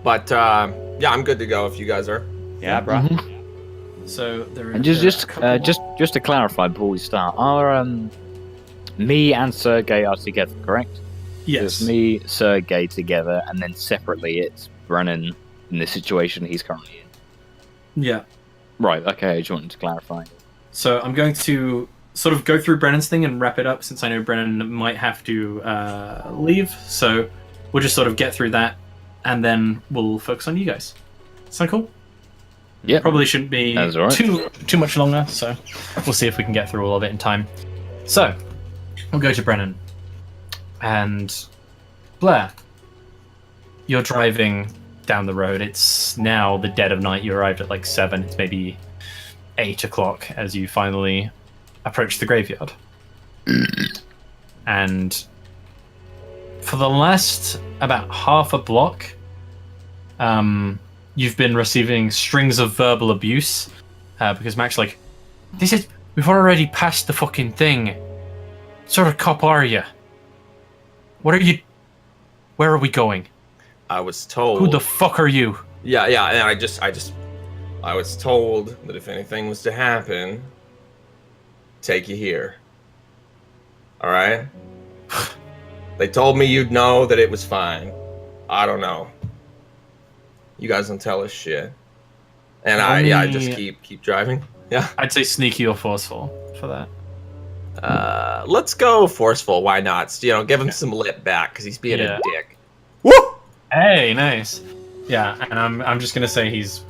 But yeah, I'm good to go if you guys are. Yeah, bro. So there And there are a just couple- just to clarify before we start, are me and Sergey are together, correct? yes. It's me, Sergey together, and then separately it's Brennan in the situation he's currently in. Yeah. Right. Okay. I just wanted to clarify. So I'm going to sort of go through Brennan's thing and wrap it up, since I know Brennan might have to leave. So we'll just sort of get through that, and then we'll focus on you guys. Sound cool? Yeah. Probably shouldn't be That's all right. too much longer, so we'll see if we can get through all of it in time. So we'll go to Brennan. And Blair, you're driving down the road. It's now the dead of night. You arrived at like 7. It's maybe 8 o'clock as you finally approach the graveyard. And for the last about half a block, you've been receiving strings of verbal abuse, because Mac's like, we've already passed the fucking thing. What sort of cop are you? Where are we going? I was told. Who the fuck are you? Yeah, and I was told that if anything was to happen, take you here. All right. They told me you'd know that it was fine. I don't know. You guys don't tell us shit. And I just keep driving. Yeah. I'd say sneaky or forceful for that. Let's go forceful. Why not? Give him some lip back because he's being Yeah. a dick. Woo! Hey, nice. Yeah, and I'm just gonna say he's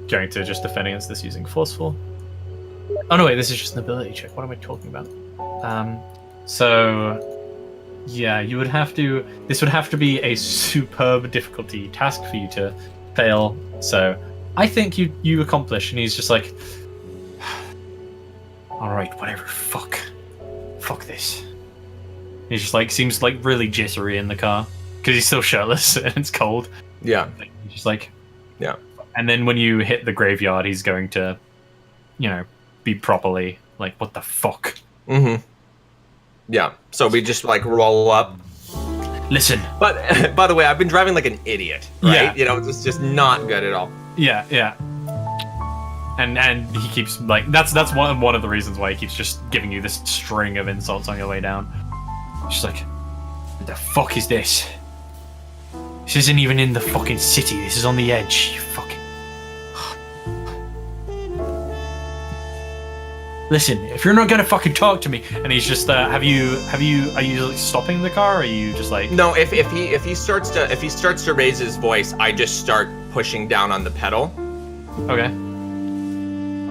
going to just defend against this using forceful. Oh no, wait, this is just an ability check. What am I talking about? So yeah, you would have to. This would have to be a superb difficulty task for you to fail. So I think you accomplish, and he's just like, all right, whatever. Fuck this. He's just like seems like really jittery in the car because he's still shirtless and it's cold. Yeah. He's just like, Yeah. And then when you hit the graveyard, he's going to, be properly like, what the fuck? Mm-hmm. Yeah. So we just like roll up. Listen. But by the way, I've been driving like an idiot, right? Yeah. It's just not good at all. Yeah. And he keeps like that's one of the reasons why he keeps just giving you this string of insults on your way down. She's like, what the fuck is this? This isn't even in the fucking city. This is on the edge. You fucking. Listen, if you're not gonna fucking talk to me, and he's just, are you like, stopping the car, or are you just like? No, if he starts to raise his voice, I just start pushing down on the pedal. Okay.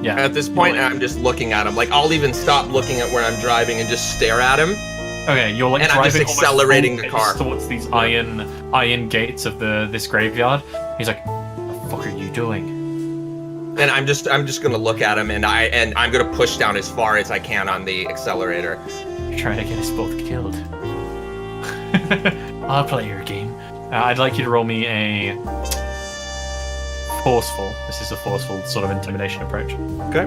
Yeah. At this point, I'm just looking at him. Like I'll even stop looking at where I'm driving and just stare at him. Okay, you're like and I'm just driving accelerating the car towards these iron gates of this graveyard. He's like, "What the fuck are you doing?" And I'm just gonna look at him, and I'm gonna push down as far as I can on the accelerator. You're trying to get us both killed. I'll play your game. I'd like you to roll me a forceful. This is a forceful sort of intimidation approach. Okay.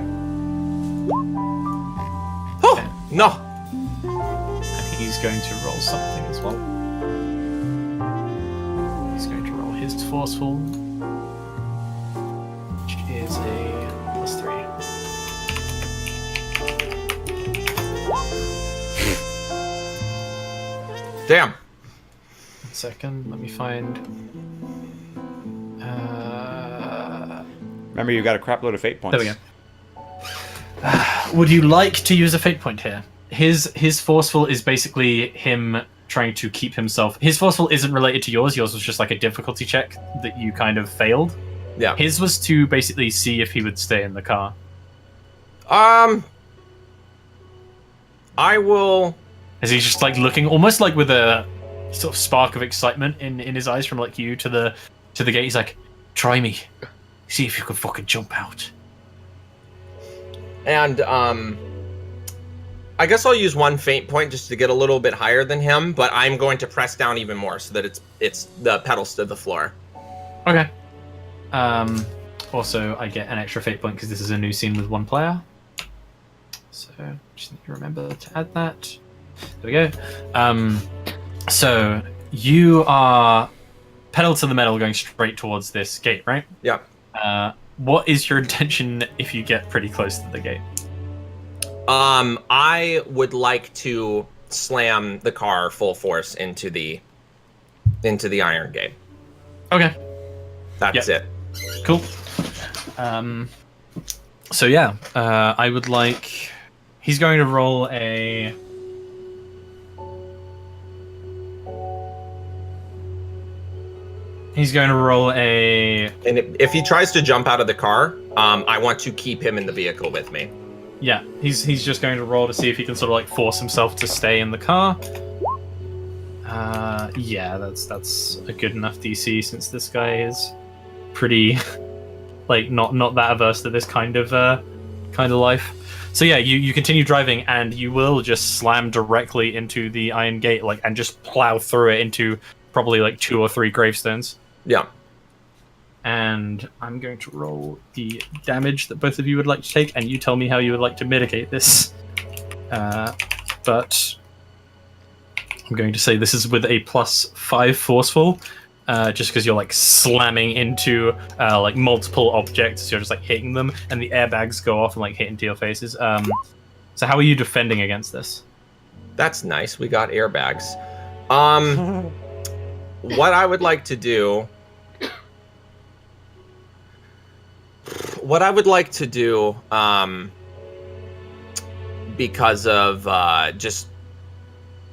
Oh no. And he's going to roll something as well. He's going to roll his forceful, which is a +3. Damn. 1 second, let me find. Remember, you got a crap load of fate points. There we go. Would you like to use a fate point here? His forceful is basically him trying to keep himself. His forceful isn't related to yours. Yours was just like a difficulty check that you kind of failed. Yeah. His was to basically see if he would stay in the car. I will. As he's just like looking, almost like with a sort of spark of excitement in his eyes from like you to the gate. He's like, "Try me, see if you can fucking jump out." And I guess I'll use one faint point just to get a little bit higher than him, but I'm going to press down even more so that it's the pedals to the floor. Okay. Also, I get an extra fate point because this is a new scene with one player. So just need to remember to add that. There we go. So you are pedal to the metal, going straight towards this gate, right? Yeah. What is your intention if you get pretty close to the gate? I would like to slam the car full force into the iron gate. Okay. That's it. Cool. So yeah, I would like. He's going to roll a. He's going to roll a. And if he tries to jump out of the car, I want to keep him in the vehicle with me. Yeah, he's just going to roll to see if he can sort of like force himself to stay in the car. Yeah, that's a good enough DC since this guy is pretty like not that averse to this kind of life. So yeah, you continue driving and you will just slam directly into the iron gate and just plow through it into probably like 2 or 3 gravestones. Yeah. And I'm going to roll the damage that both of you would like to take, and you tell me how you would like to mitigate this. But I'm going to say this is with a +5 forceful, just because you're like slamming into like multiple objects, so you're just like hitting them, and the airbags go off and like hit into your faces. So how are you defending against this? That's nice. We got airbags. What I would like to do. Because of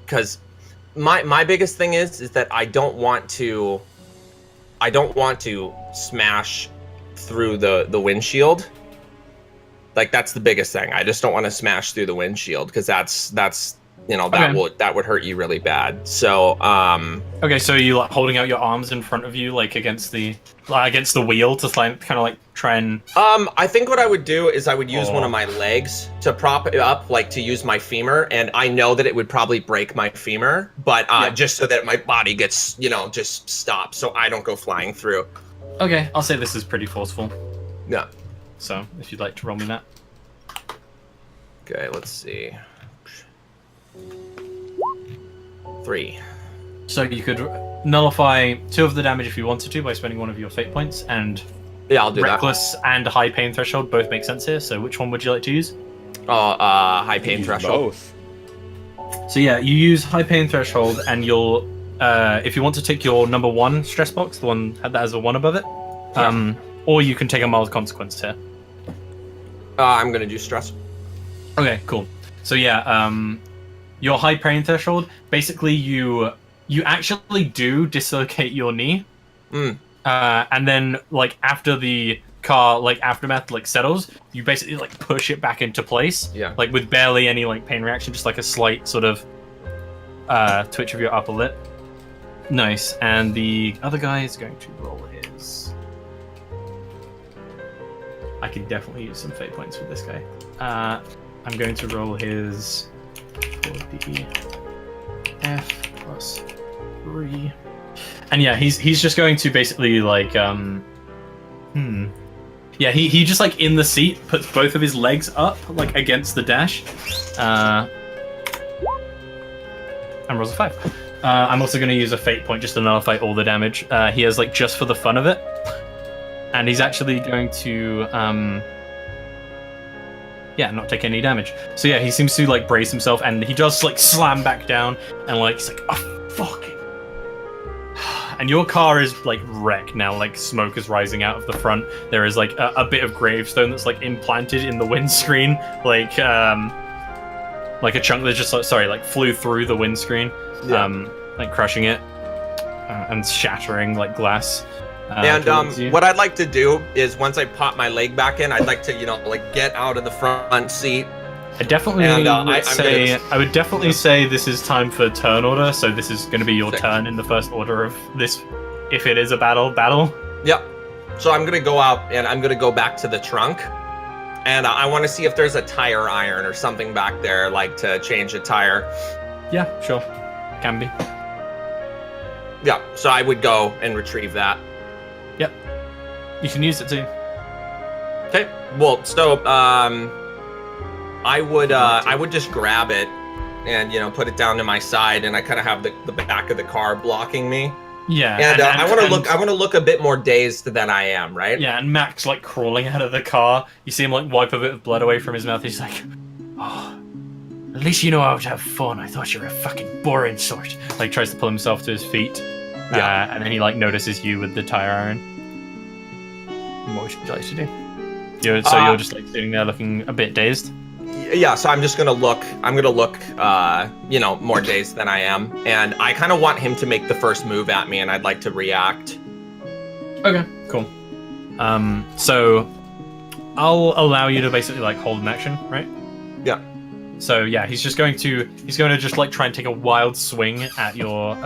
because my biggest thing is that I don't want to smash through the windshield. Like that's the biggest thing. I just don't want to smash through the windshield because that's that would hurt you really bad. So okay, so you like holding out your arms in front of you like against the wheel to kind of like try and I think what I would do is I would use one of my legs to prop it up, like to use my femur, and I know that it would probably break my femur, but just so that my body gets, just stops so I don't go flying through. Okay, I'll say this is pretty forceful. Yeah. So, if you'd like to roll me that. Okay, let's see. 3. So you could nullify 2 of the damage if you wanted to by spending 1 of your fate points, and yeah, I'll do Reckless and High Pain Threshold both make sense here, so which one would you like to use? High Pain Threshold. Both. So yeah, you use High Pain Threshold, and you'll, if you want to take your number 1 stress box, the one that has a 1 above it, or you can take a mild consequence here. I'm gonna do stress. Okay, cool. So yeah, your High Pain Threshold, basically you actually do dislocate your knee. And then like after the car like aftermath like settles, you basically like push it back into place. Yeah. Like with barely any like pain reaction, just like a slight sort of twitch of your upper lip. Nice. And the other guy is going to roll his. I could definitely use some fate points with this guy. I'm going to roll his 4d F +3. And yeah, he's just going to basically like Yeah, he just like in the seat puts both of his legs up like against the dash. And rolls a 5. I'm also going to use a fate point just to nullify all the damage. He has like just for the fun of it. And he's actually going to not take any damage. So yeah, he seems to like brace himself, and he does like slam back down, and like he's like, oh fuck. And your car is like wrecked now, like smoke is rising out of the front. There is like a bit of gravestone that's like implanted in the windscreen, like a chunk that just like flew through the windscreen, like crushing it and shattering like glass. And what I'd like to do is once I pop my leg back in, I'd like to like get out of the front seat. I definitely I would definitely say this is time for turn order, so this is going to be your turn in the first order of this, if it is a battle. Yep. So I'm going to go out and I'm going to go back to the trunk, and I want to see if there's a tire iron or something back there, like to change a tire. Yeah, sure. Can be. Yeah, so I would go and retrieve that. Yep. You can use it too. Okay. Well, so I would just grab it and put it down to my side, and I kind of have the back of the car blocking me. Yeah, And, I want to look a bit more dazed than I am, right? Yeah, and Max like crawling out of the car. You see him like wipe a bit of blood away from his mouth. He's like, "Oh, at least you know how to have fun. I thought you were a fucking boring sort." Like tries to pull himself to his feet. Yeah. And then he like notices you with the tire iron. What would you like to do? You're just like sitting there looking a bit dazed. Yeah, so I'm just gonna look. I'm gonna look, more dazed than I am, and I kind of want him to make the first move at me, and I'd like to react. Okay, cool. So I'll allow you to basically like hold an action, right? Yeah. So yeah, he's going to just like try and take a wild swing at your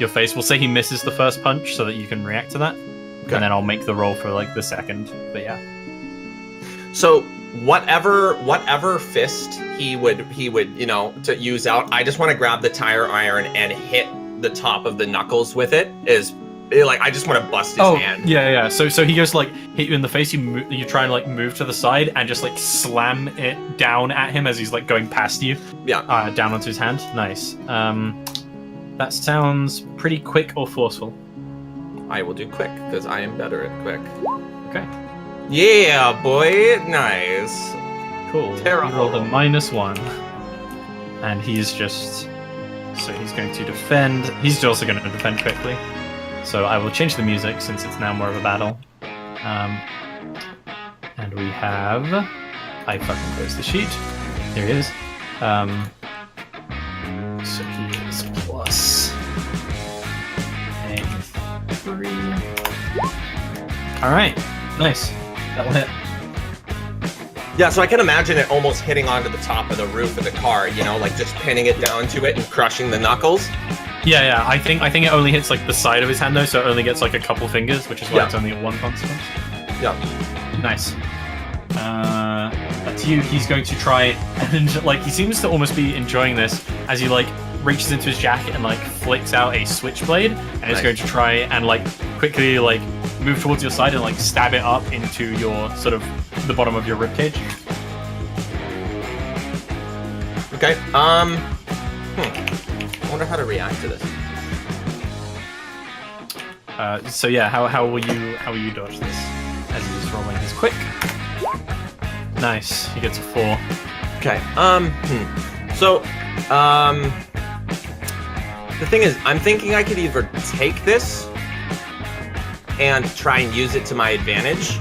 face. We'll say he misses the first punch so that you can react to that, and then I'll make the roll for like the second. But yeah. So whatever fist he would to use out, I just want to grab the tire iron and hit the top of the knuckles with it. I just want to bust his hand. Yeah. So he goes like hit you in the face. You try and like move to the side and just like slam it down at him as he's like going past you. Yeah. Down onto his hand. Nice. That sounds pretty quick or forceful. I will do quick because I am better at quick. Okay. Yeah, boy. Nice. Cool. Terrible. He rolled a -1, and he's going to defend. He's also going to defend quickly. So I will change the music since it's now more of a battle. And we have... I fucking closed the sheet. Here he is. So he is plus a 3. Alright, nice. That will hit. Yeah, so I can imagine it almost hitting onto the top of the roof of the car, like just pinning it down to it and crushing the knuckles. Yeah. I think it only hits like the side of his hand though, so it only gets like a couple fingers, which is why it's only a 1 consequence. Yeah. Nice. That's you. He's going to try and like he seems to almost be enjoying this as he like reaches into his jacket and like flicks out a switchblade and is going to try and like quickly like move towards your side and like stab it up into your sort of the bottom of your ribcage. Okay. I wonder how to react to this. So yeah, how will you dodge this as he's rolling his quick? Nice. He gets a 4. Okay. So, the thing is, I'm thinking I could either take this and try and use it to my advantage.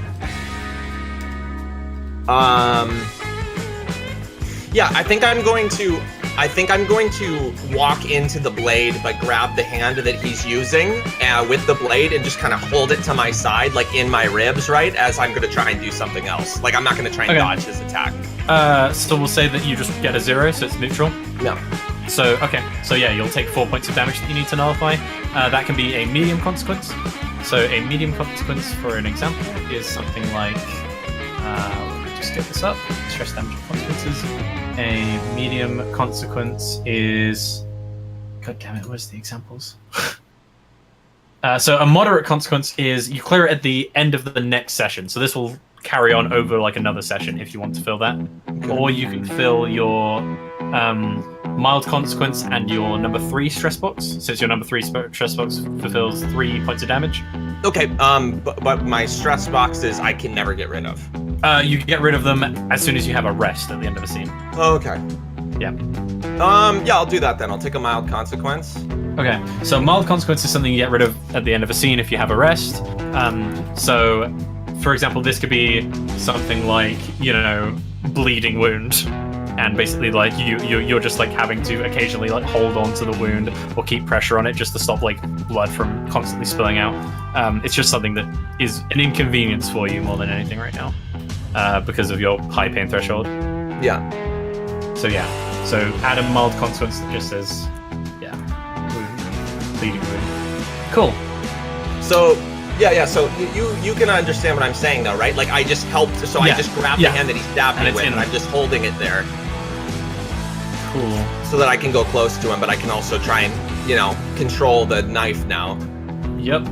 Yeah, I think I'm going to walk into the blade, but grab the hand that he's using with the blade and just kind of hold it to my side, like in my ribs, right? As I'm going to try and do something else. Like, I'm not going to try and dodge his attack. So we'll say that you just get a 0, so it's neutral. No. So, okay. So yeah, you'll take 4 points of damage that you need to nullify. That can be a medium consequence. So a medium consequence, for an example, is something like... let me just get this up. Stress damage consequences. A medium consequence is... God damn it, where's the examples? So a moderate consequence is you clear it at the end of the next session. So this will carry on over like another session if you want to fill that. Or you can fill your mild consequence and your number 3 stress box. Since your number 3 stress box fulfills 3 points of damage. Okay, but my stress boxes I can never get rid of. You can get rid of them as soon as you have a rest at the end of a scene. Okay. Yeah. Yeah, I'll do that then. I'll take a mild consequence. Okay, so mild consequence is something you get rid of at the end of a scene if you have a rest. So, for example, this could be something like, bleeding wound. And basically, like, you're just, like, having to occasionally, like, hold on to the wound or keep pressure on it just to stop, like, blood from constantly spilling out. It's just something that is an inconvenience for you more than anything right now. Because of your high pain threshold. Yeah. So yeah. So add a mild consequence that just says, wound, bleeding wound. Cool. So yeah. So you can understand what I'm saying though, right? Like I just helped. So I just grabbed the hand that he stabbed me with, and I'm just holding it there. Cool. So that I can go close to him, but I can also try and control the knife now. Yep.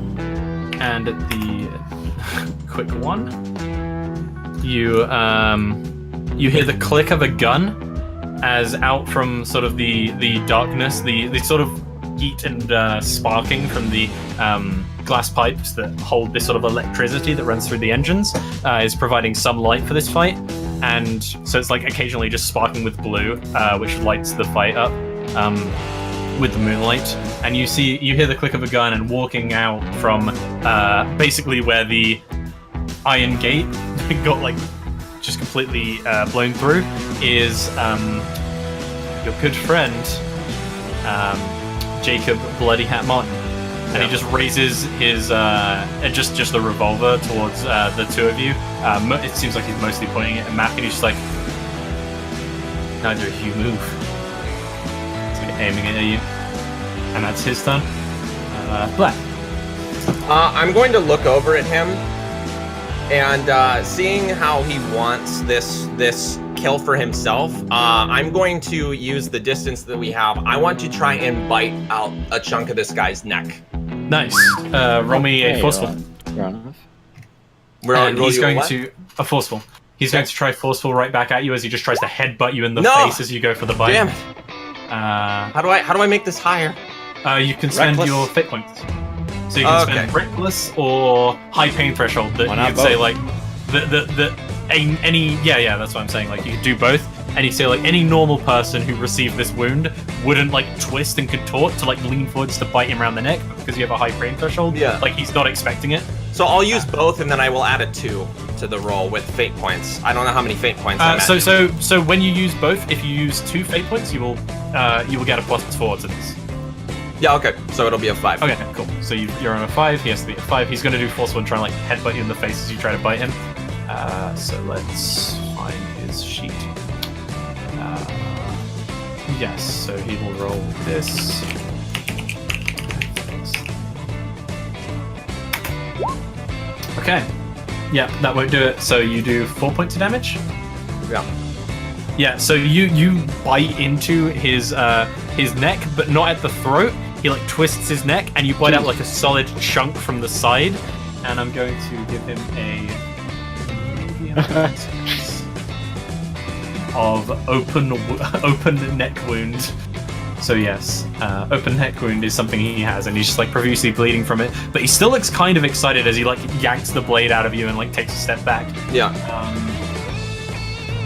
And the quick one. You hear the click of a gun as out from sort of the darkness, the sort of heat and sparking from the glass pipes that hold this sort of electricity that runs through the engines is providing some light for this fight. And so it's like occasionally just sparking with blue, which lights the fight up with the moonlight. And you hear the click of a gun, and walking out from basically where the iron gate got like just completely blown through is your good friend Jacob Bloody Hat Martin. And he just raises his just the revolver towards the two of you. It seems like he's mostly pointing it at Mac, and he's just like, neither of you move. He's like aiming it at you, and that's his turn. Black. I'm going to look over at him, and seeing how he wants this kill for himself, I'm going to use the distance that we have. I want to try and bite out a chunk of this guy's neck. Nice. Roll me a forceful. Fair enough. And he's going to a forceful. He's going to try forceful right back at you as he just tries to headbutt you in the face as you go for the bite. Damn it. How do I make this higher? You can spend Reckless? your fate points. So you can spend reckless or high pain threshold. That you could say like any that's what I'm saying. Like you could do both. And you say like any normal person who received this wound wouldn't like twist and contort to like lean forwards to bite him around the neck, but because you have a high pain threshold. Yeah. Like he's not expecting it. So I'll use both, and then I will add a 2 to the roll with fate points. I don't know how many fate points I'm at. So when you use both, if you use 2 fate points, you will get a +4 to this. Yeah, okay. So it'll be a 5. Okay, cool. So you're on a 5. He has to be at 5. He's going to do forceful and try and like headbutt you in the face as you try to bite him. So let's find his sheet. Yes. So he will roll this. Okay. Yeah, that won't do it. So you do 4 points of damage. Yeah. Yeah. So you bite into his neck, but not at the throat. He like twists his neck, and you bite out like a solid chunk from the side. And I'm going to give him a of open neck wound. So yes, open neck wound is something he has, and he's just like profusely bleeding from it. But he still looks kind of excited as he like yanks the blade out of you and like takes a step back. Yeah.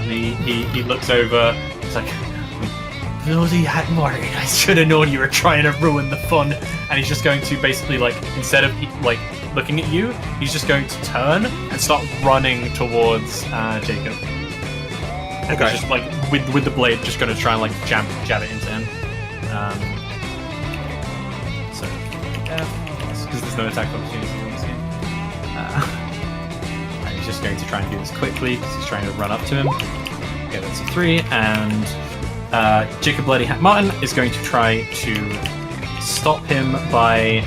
He looks over. He's like, Bloody Hat Martin, I should have known you were trying to ruin the fun. And he's just going to basically like, instead of like looking at you, he's just going to turn and start running towards Jacob. And Okay. he's just like with the blade, just going to try and like jab it into him. So yeah, because there's no attack opportunity in this game. And he's just going to try and do this quickly because he's trying to run up to him. Okay, that's a 3, and Jacob Bloody Hat Martin is going to try to stop him by.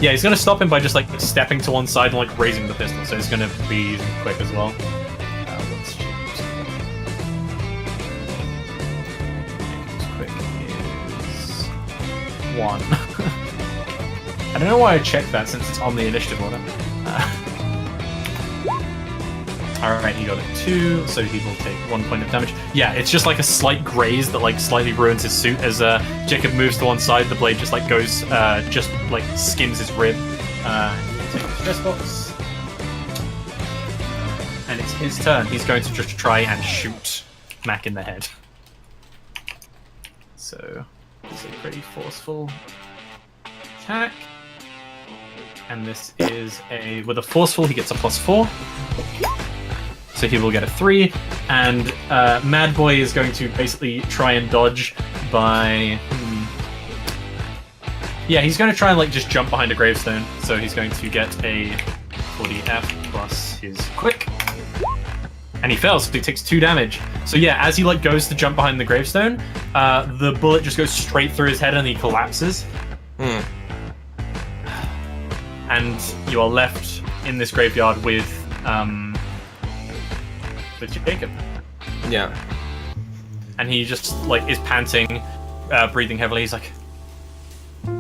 Yeah, he's going to stop him by just like stepping to one side and like raising the pistol. So he's going to be quick as well. Let's choose. Jacob's quick is 1. I don't know why I checked that since it's on the initiative order. Alright, he got a 2, so he will take 1 point of damage. Yeah, it's just like a slight graze that like slightly ruins his suit as Jacob moves to one side, the blade just like goes, just like skims his rib. He'll take the stress box. And it's his turn. He's going to just try and shoot Mac in the head. So, it's a pretty forceful attack. And this is with a forceful, he gets a +4. So he will get a 3, and Mad Boy is going to basically try and dodge by. Yeah, he's going to try and like just jump behind a gravestone. So he's going to get a 40F plus his quick, and he fails. So he takes 2 damage. So yeah, as he like goes to jump behind the gravestone, the bullet just goes straight through his head, and he collapses. And you are left in this graveyard with Jacob. Yeah. And he just like is panting, breathing heavily. He's like,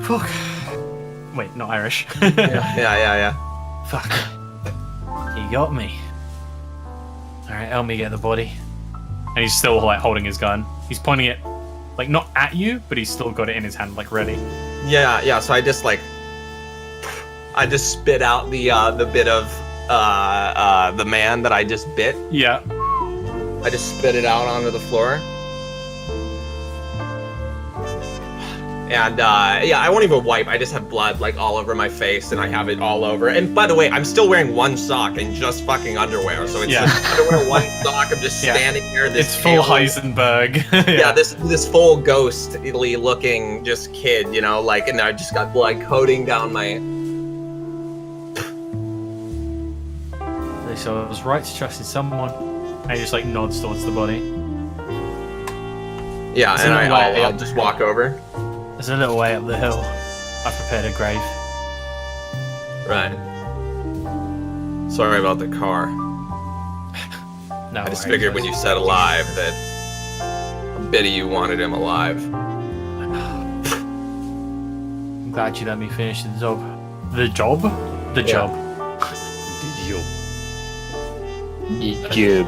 "Fuck." Wait, not Irish. Yeah. Fuck. He got me. All right, help me get the body. And he's still like holding his gun. He's pointing it like not at you, but he's still got it in his hand, like ready. Yeah. So I just spit out the bit of the man that I just bit. Yeah. I just spit it out onto the floor. And I won't even wipe. I just have blood like all over my face, and I have it all over. And by the way, I'm still wearing one sock and just fucking underwear. So it's just underwear, one sock. I'm just standing here. It's full Heisenberg. Yeah, this full ghostly looking just kid, you know, like, and I just got blood coating down my. So I was right to trust in someone. And he just like nods towards the body. Yeah, It's and in a way, I'll just walk over. There's a little way up the hill. I've prepared a grave. Right. Sorry about the car. No, I just figured when you said alive that a bit of you wanted him alive. I'm glad you let me finish the job. The job? The job. You.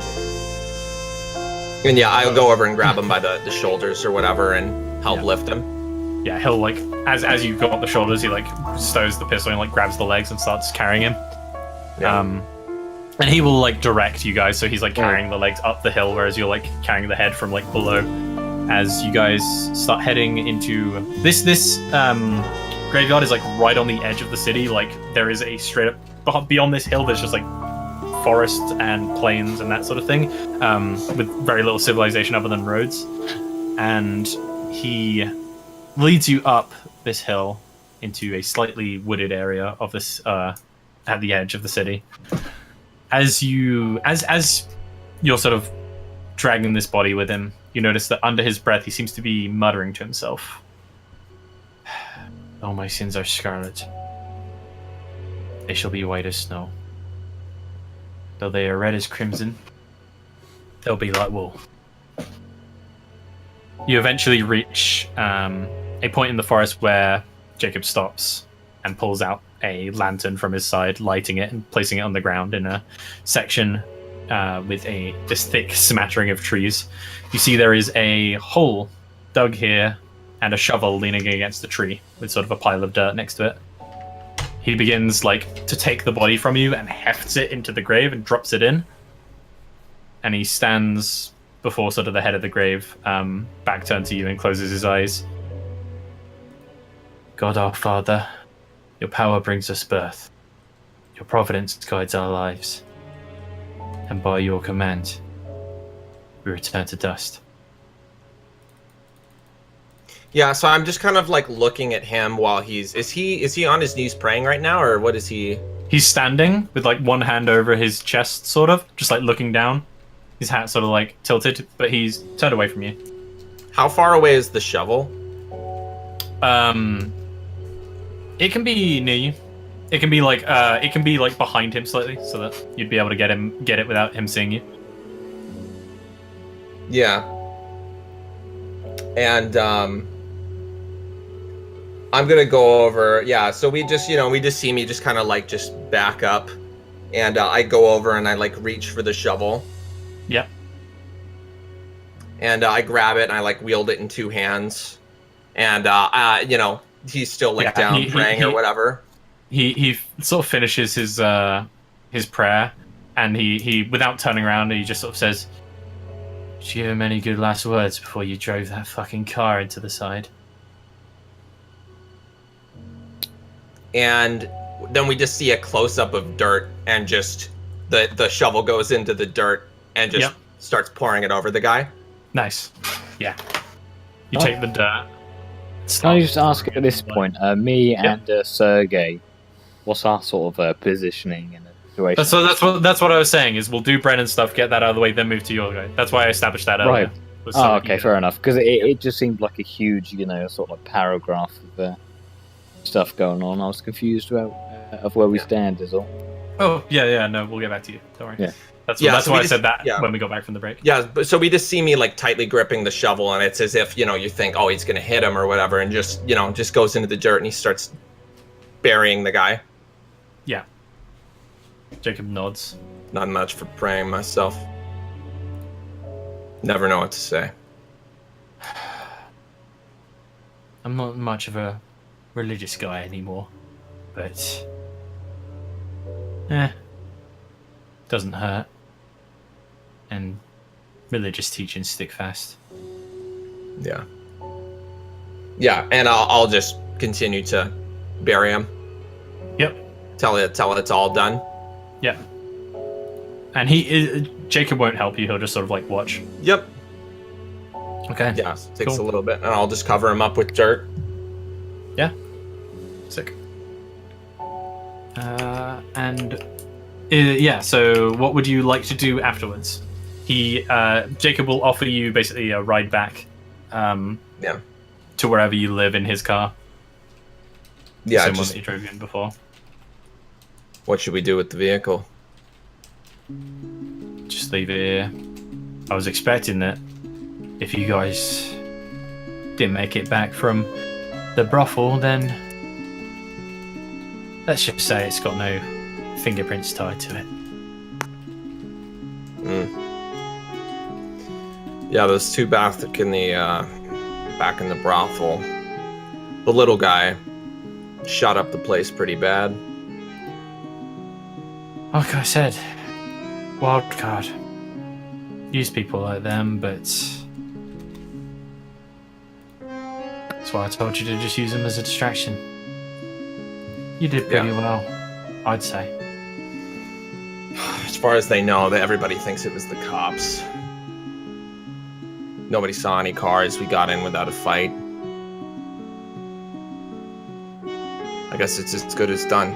And yeah, I'll go over and grab him by the shoulders or whatever and help lift him. Yeah, he'll like as you go up the shoulders, he like stows the pistol and like grabs the legs and starts carrying him. Yeah. And he will like direct you guys, so he's like carrying the legs up the hill, whereas you're like carrying the head from like below. As you guys start heading into this graveyard is like right on the edge of the city. Like there is a straight up beyond this hill. There's just like forest and plains and that sort of thing, with very little civilization other than roads. And he leads you up this hill into a slightly wooded area of this at the edge of the city. As you're sort of dragging this body with him, you notice that under his breath he seems to be muttering to himself, "All my sins are scarlet. They shall be white as snow. Though they are red as crimson, they'll be like wool." You eventually reach a point in the forest where Jacob stops and pulls out a lantern from his side, lighting it and placing it on the ground in a section with this thick smattering of trees. You see there is a hole dug here and a shovel leaning against a tree with sort of a pile of dirt next to it. He begins like to take the body from you and hefts it into the grave and drops it in. And he stands before sort of the head of the grave, back turned to you, and closes his eyes. "God our Father, your power brings us birth. Your providence guides our lives. And by your command, we return to dust." Yeah, so I'm just kind of like looking at him while is he on his knees praying right now, or what is he? He's standing with like one hand over his chest, sort of, just like looking down. His hat sort of like tilted, but he's turned away from you. How far away is the shovel? It can be near you. It can be like behind him slightly, so that you'd be able to get it without him seeing you. Yeah. And I'm gonna go over. Yeah. So we just see me just kind of like just back up, and I go over and I like reach for the shovel. Yep. And I grab it and I like wield it in two hands, and he's still like down praying or whatever. He sort of finishes his prayer, and he without turning around, he just sort of says, "Did you give him any good last words before you drove that fucking car into the side?" And then we just see a close up of dirt, and just the shovel goes into the dirt and just starts pouring it over the guy. Nice. Yeah. You take the dirt. Can I just ask at this point, me and Sergey, what's our sort of positioning in the situation? That's what I was saying. Is we'll do Brennan's stuff, get that out of the way, then move to your guy. That's why I established that earlier. Right. Oh, okay, fair enough. Because it just seemed like a huge, sort of like paragraph of stuff going on. I was confused about of where we stand, is all. Oh yeah. No, we'll get back to you. Don't worry. Yeah. That's why I said that when we got back from the break. Yeah, but so we just see me like tightly gripping the shovel, and it's as if you think, oh, he's gonna hit him or whatever, and just goes into the dirt and he starts burying the guy. Yeah. Jacob nods. Not much for praying myself. Never know what to say. I'm not much of a religious guy anymore, but doesn't hurt. And religious teachings stick fast. Yeah. Yeah, and I'll just continue to bury him. Yep. Tell it's all done. Yeah. And Jacob won't help you. He'll just sort of like watch. Yep. Okay. Yeah, takes Cool. a little bit, and I'll just cover him up with dirt. Yeah. Sick. Yeah. So, what would you like to do afterwards? Jacob will offer you basically a ride back. Yeah. To wherever you live in his car. Yeah. Same one that you drove in before. What should we do with the vehicle? Just leave it here. I was expecting that if you guys didn't make it back from the brothel, then let's just say it's got no fingerprints tied to it. Yeah, those two back in the brothel. The little guy shot up the place pretty bad. Like I said, wild card. Use people like them, but that's why I told you to just use them as a distraction. You did pretty well, I'd say. As far as they know, that everybody thinks it was the cops. Nobody saw any cars. We got in without a fight. I guess it's as good as done.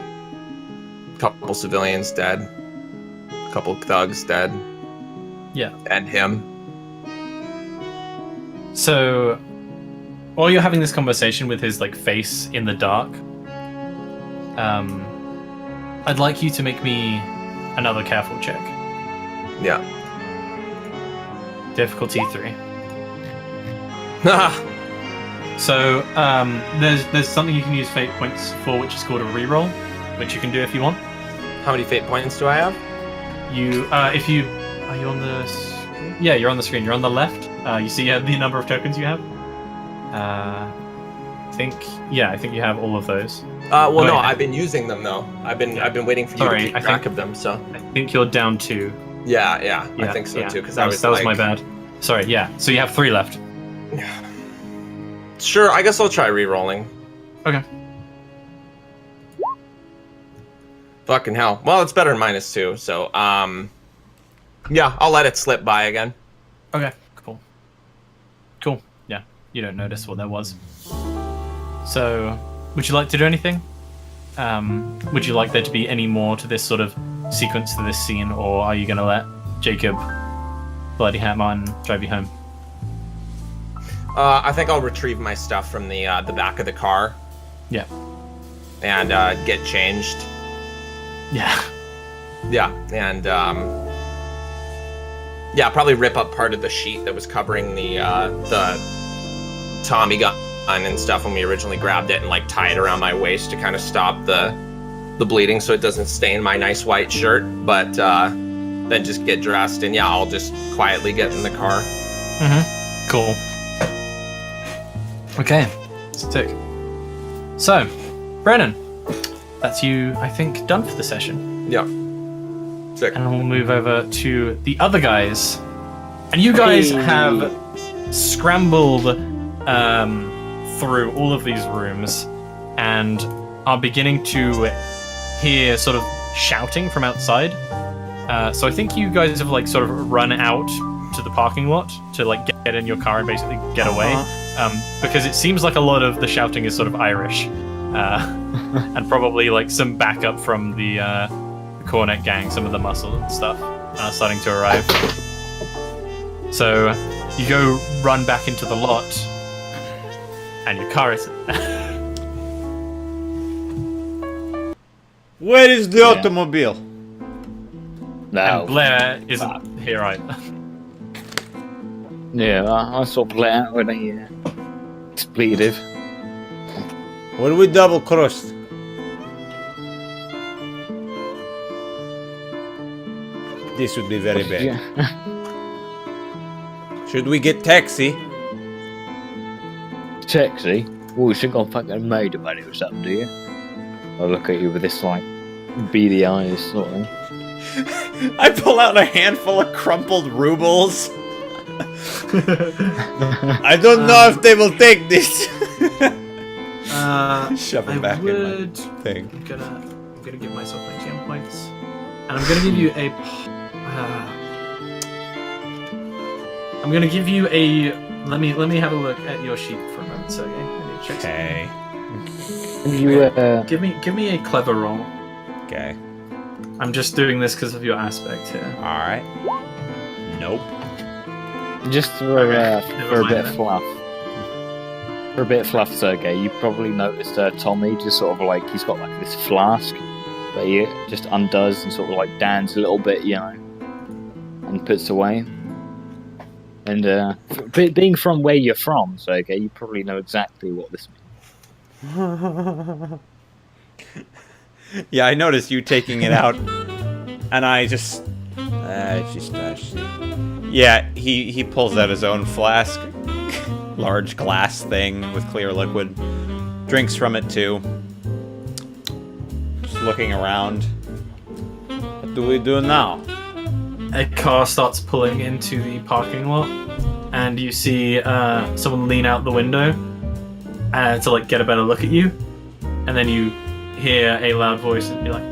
Couple civilians dead. Couple thugs dead. Yeah. And him. So, while you're having this conversation with his like face in the dark, I'd like you to make me another careful check. Yeah. Difficulty 3. Ah! So, there's something you can use fate points for, which is called a reroll, which you can do if you want. How many fate points do I have? Are you on the screen? Yeah, you're on the screen. You're on the left. You see the number of tokens you have? I think you have all of those. No, I've been using them though. I've been waiting for you to keep track of them. So I think you're down 2. yeah, I think so too. Because that was my bad. Sorry. Yeah. So you have 3 left. Sure, I guess I'll try re-rolling. Okay. Fucking hell. Well, it's better than -2, so yeah, I'll let it slip by again. Okay. Cool. Yeah. You don't notice what that was. So, would you like to do anything? Would you like there to be any more to this sort of sequence, to this scene, or are you going to let Jacob Bloody Hat Martin drive you home? I think I'll retrieve my stuff from the back of the car. Yeah. And get changed. Yeah. Yeah, and probably rip up part of the sheet that was covering the Tommy gun and stuff when we originally grabbed it, and like tie it around my waist to kind of stop the bleeding so it doesn't stain my nice white shirt. But then just get dressed, and yeah, I'll just quietly get in the car. Mm-hmm. Cool. Okay. Sick. So, Brennan, that's you, I think, done for the session. Yeah. Sick. And we'll move over to the other guys. And you guys have scrambled through all of these rooms and are beginning to hear sort of shouting from outside. So I think you guys have like sort of run out to the parking lot to like get in your car and basically get away. Because it seems like a lot of the shouting is sort of Irish. And probably like some backup from the Cornet gang, some of the muscle and stuff starting to arrive. So you go run back into the lot, and your car is. Where is the automobile? No. And Blair isn't here either. Yeah, I saw Blair when he expletive. Were we double crossed? This would be very bad. Yeah. Should we get taxi? Taxi. Oh, you think I'm fucking made about it or something, do you? I look at you with this, like, beady eyes sort of thing. I pull out a handful of crumpled rubles. I don't know if they will take this. Shove them back in my thing. I'm gonna give myself my jam points, and I'm gonna give you a. I'm gonna give you a. Let me have a look at your sheet for a moment, Sergey. I need to check something. Okay. You, Give me a clever roll. Okay. I'm just doing this because of your aspect here. Alright. Nope. just for a Never bit mind of fluff. For a bit of fluff, Sergey, you probably noticed Tommy just sort of like, he's got like this flask that he just undoes and sort of like dans a little bit, you know, and puts away. And being from where you're from, Sergey, you probably know exactly what this means. Yeah, I noticed you taking it out, and I just, yeah, he pulls out his own flask, large glass thing with clear liquid, drinks from it too. Just looking around. What do we do now? A car starts pulling into the parking lot, and you see someone lean out the window to like get a better look at you, and then you hear a loud voice and be like,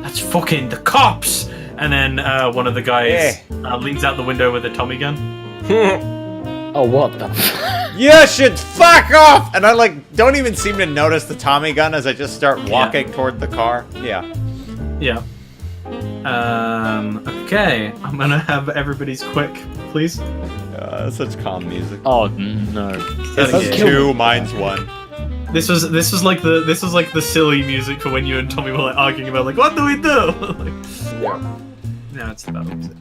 "That's fucking the cops!" And then one of the guys leans out the window with a Tommy gun. Oh, what the? You should fuck off! And I like don't even seem to notice the Tommy gun as I just start walking toward the car. Yeah. Yeah. Okay. I'm gonna have everybody's quick, please. Such calm music. Oh no! This Don't is kill 2 mine's 1. This was like the silly music for when you and Tommy were like arguing about like, what do we do? Like, now it's the battle music.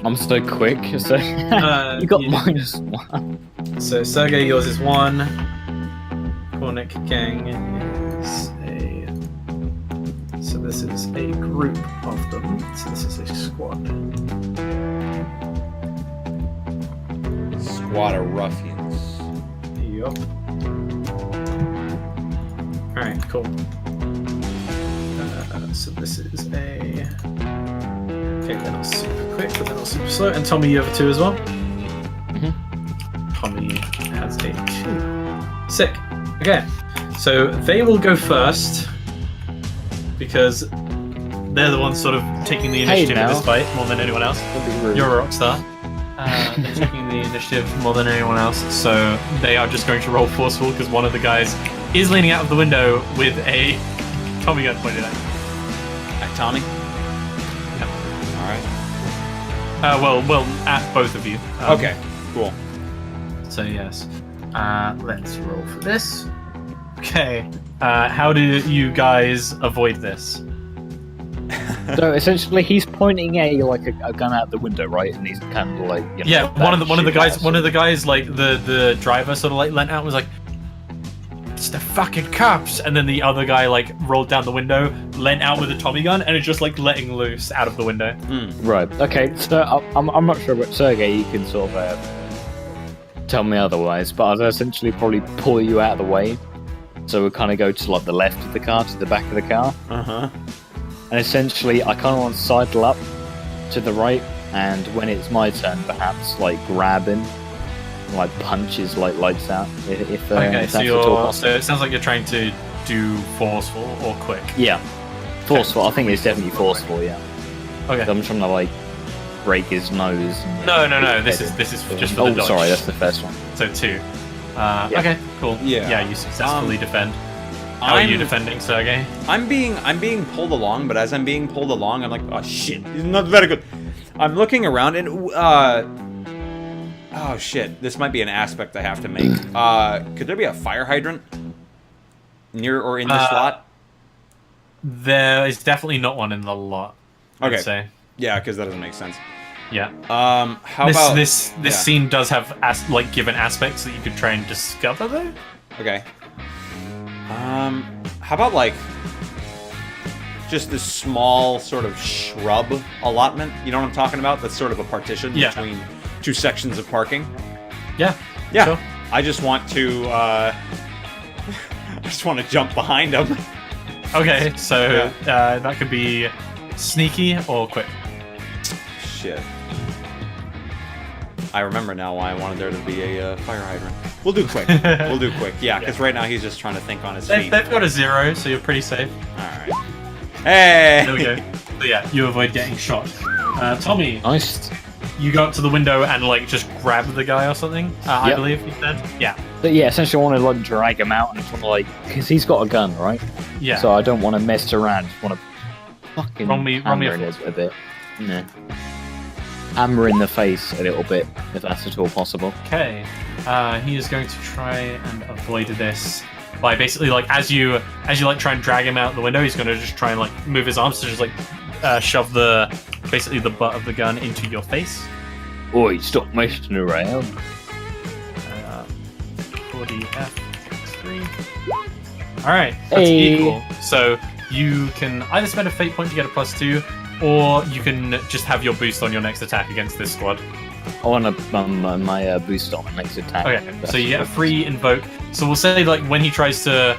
I'm so quick. So you got -1. So Sergey, yours is 1. Kornik gang is a. So this is a group of them. So this is a squad. Squad of ruffians. Yup. Alright, cool. So this is a. Okay, they're not super quick, but they're not super slow. And Tommy, you have a 2 as well? Mhm. Tommy has a 2. Sick. Okay, so they will go first because they're the ones sort of taking the initiative in this fight more than anyone else. Don't be rude. You're a rock star. They're taking the initiative more than anyone else, so they are just going to roll forceful because one of the guys is leaning out of the window with a Tommy gun pointed at him. At Tommy? Yep. Alright. Well, at both of you. Okay, cool. So yes, let's roll for this. Okay, how do you guys avoid this? So essentially, he's pointing a gun out the window, right? And he's kind of like, you know, Yeah, one of the that guys, like the driver, sort of like leant out and was like, "It's the fucking cops!" And then the other guy like rolled down the window, leant out with a Tommy gun, and is just like letting loose out of the window. Right. Okay. So I'm not sure, but Sergey, you can sort of tell me otherwise. But I'll essentially probably pull you out of the way, so we'll kind of go to like the left of the car, to the back of the car. And essentially, I kind of want to sidle up to the right, and when it's my turn, perhaps like grab him, and, like punch his like lights out. If Okay, that's so at all so it sounds like you're trying to do forceful or quick. yeah, forceful. I think it's definitely forceful. Yeah. Okay. I'm trying to like break his nose. And, No. This is just for the dodge. sorry, that's the first one. So 2. Okay, cool. Yeah. Yeah, you successfully defend. How are you defending, Sergey? I'm being pulled along, but as I'm being pulled along, I'm like, oh shit, this is not very good. I'm looking around and oh shit, this might be an aspect I have to make. Could there be a fire hydrant near or in this lot? There is definitely not one in the lot. I'd Okay. say. Yeah, because that doesn't make sense. Yeah. How about this yeah. scene does have given aspects that you could try and discover though. Okay. How about like just this small sort of shrub allotment? You know what I'm talking about? That's sort of a partition Yeah. between 2 sections of parking. Yeah. Yeah. Sure. I just want to jump behind him. Okay, so that could be sneaky or quick. Shit. I remember now why I wanted there to be a fire hydrant. We'll do quick. We'll do quick. Yeah, because right now he's just trying to think on his feet. They've got a 0, so you're pretty safe. Alright. Hey! There we go. So yeah, you avoid getting shot. Tommy, Nice. you go up to the window and like just grab the guy or something. I Yep. believe you said. Yeah. But yeah, essentially I want to like drag him out and I just want to like, because he's got a gun, right? Yeah. So I don't want to mess around. Just want to fucking Roll me hammer a in it a bit. Yeah. Hammer in the face a little bit, if that's at all possible. Okay. He is going to try and avoid this by basically like as you like try and drag him out the window, he's going to just try and like move his arms to just like shove basically the butt of the gun into your face. Oi, stop messing around. 40F3. All right, that's Hey. equal. So you can either spend a fate point to get a +2, or you can just have your boost on your next attack against this squad. I want to my boost on the next attack. Okay, so you get a free invoke. So we'll say like when he tries to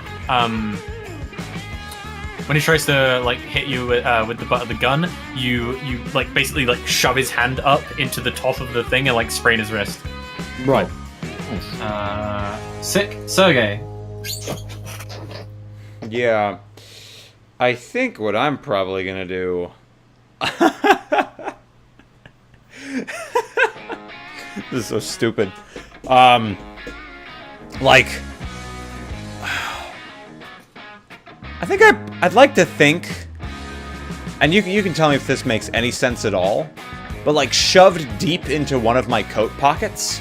like hit you with the butt of the gun, you like basically like shove his hand up into the top of the thing and like sprain his wrist. Right. Sick. Sergey. Yeah. I think what I'm probably gonna do... This is so stupid. Like... I think I'd like to think... And you can tell me if this makes any sense at all, but like shoved deep into one of my coat pockets,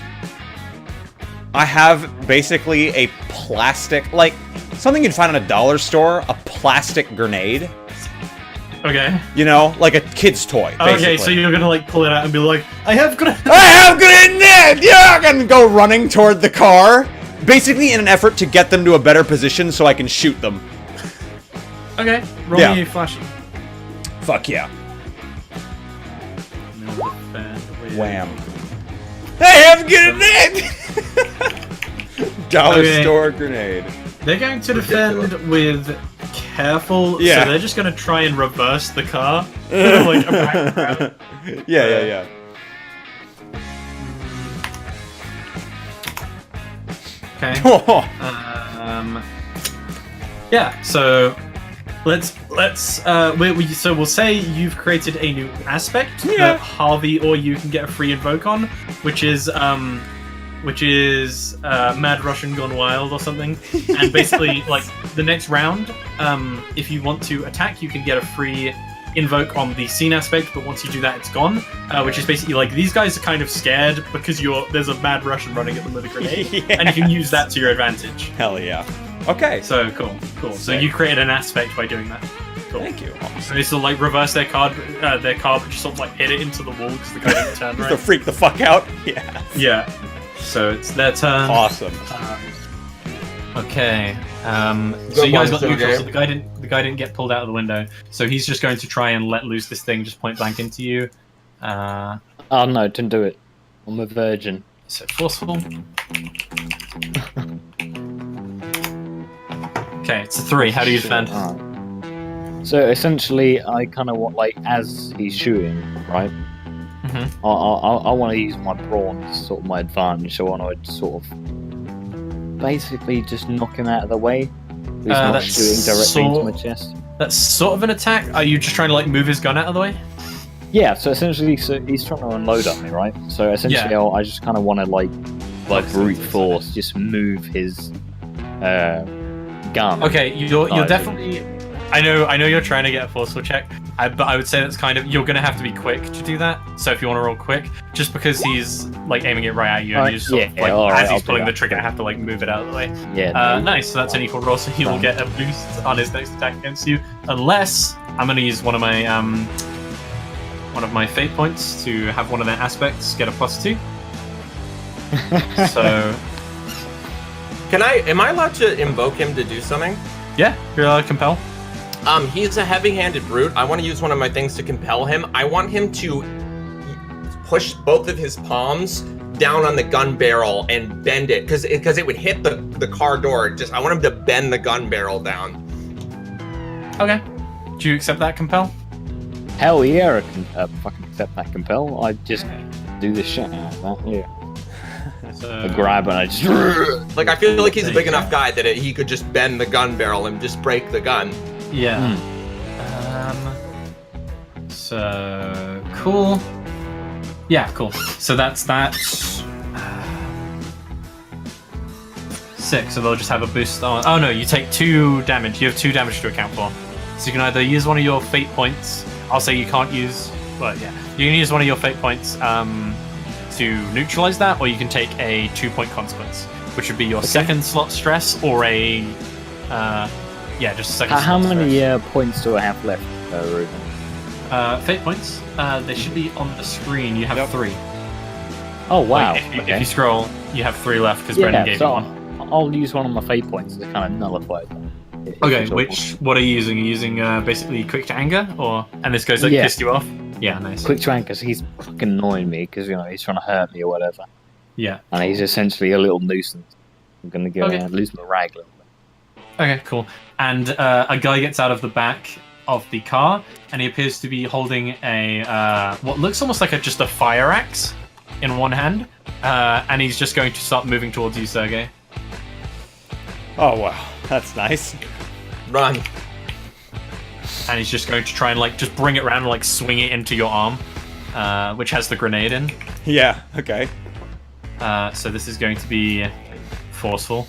I have basically a plastic, like something you'd find in a dollar store, a plastic grenade. Okay. You know, like a kid's toy. Basically. Okay, so you're gonna like pull it out and be like, I have grenade. I have grenade! Yeah, I'm gonna go running toward the car, basically in an effort to get them to a better position so I can shoot them. Okay, roll Yeah. me a flashy. Fuck yeah. Wham. I have grenade! Dollar Okay. store grenade. They're going to defend with careful, Yeah. so they're just going to try and reverse the car. Like, around. Yeah. Okay. Yeah. So let's so we'll say you've created a new aspect Yeah. that Harvey or you can get a free invoke on, which is Mad Russian Gone Wild or something. And basically, like the next round, if you want to attack, you can get a free invoke on the scene aspect, but once you do that, it's gone. Which is basically like these guys are kind of scared because there's a Mad Russian running at them with a grenade, Yeah. and you can use that to your advantage. Hell yeah. Okay. So cool. So Sick. you created an aspect by doing that. Cool. Thank you. So they sort of like reverse their car, but just sort of like hit it into the wall because the guy didn't turn To right. freak the fuck out. Yeah. Yeah. So it's their turn. Awesome. Okay. So Good you guys one, got neutral. Sergey. So the guy didn't get pulled out of the window. So he's just going to try and let loose this thing just point blank into you. Oh no, didn't do it. I'm a virgin. So forceful. Okay, it's a 3. How do you defend? Alright. So essentially, I kind of want like as he's shooting, right? Mhm. I want to use my brawn as sort of my advantage. So I want to sort of basically just knock him out of the way. He's not that's shooting directly into my sort- chest. That's sort of an attack. Are you just trying to like move his gun out of the way? Yeah. So essentially, he's trying to unload on me, right? So essentially, Yeah. I just kind of want to like Focus brute into it. force, just move his gun. Okay, you're Nice. definitely. I know you're trying to get a forceful check, but I would say that's kind of you're gonna have to be quick to do that. So if you want to roll quick, just because he's like aiming it right at you, and Alright, you just sort of, yeah, like alright, as I'll he's do pulling the that. trigger, I have to like move it out of the way. Yeah. no. Nice. So that's an equal roll. So he will get a boost on his next attack against you, unless I'm gonna use one of my fate points to have one of their aspects get a +2. So Am I allowed to invoke him to do something? yeah, you're allowed to compel. He's a heavy-handed brute. I want to use one of my things to compel him. I want him to push both of his palms down on the gun barrel and bend it, because it would hit the car door. I want him to bend the gun barrel down. Okay. Do you accept that, Compel? Hell yeah, I can fucking accept that compel. I just do the shit out of that. Yeah. I grab and I just. Like, I feel like he's a big enough guy that he could just bend the gun barrel and just break the gun. Yeah. So cool. Yeah, cool. So that's that. 6. So they'll just have a boost on. Oh no, you take 2 damage. You have 2 damage to account for. So you can either use one of your fate points. I'll say you can't use. Well, yeah, you can use one of your fate points to neutralize that, or you can take a 2-point consequence, which would be your second slot stress, or a just second. How slot many stress. points do I have left, Ruben? Fate points. They should be on the screen. You have 3. Oh wow! Like, if you scroll, you have 3 left because Brendan gave you one. I'll use one of my fate points to kind of nullify that. Okay, what are you using? Are you using basically quick to anger, or and this goes like pissed you off? Yeah, nice. Quick to anger, because he's fucking annoying me because he's trying to hurt me or whatever, Yeah. and he's essentially a little nuisance. I'm gonna go lose my rag a little bit. Okay, cool. And a guy gets out of the back of the car, and he appears to be holding a what looks almost like just a fire axe in one hand, and he's just going to start moving towards you, Sergey. Oh wow, that's nice. Run. And he's just going to try and just bring it around and swing it into your arm, which has the grenade in. Yeah. Okay. So this is going to be forceful.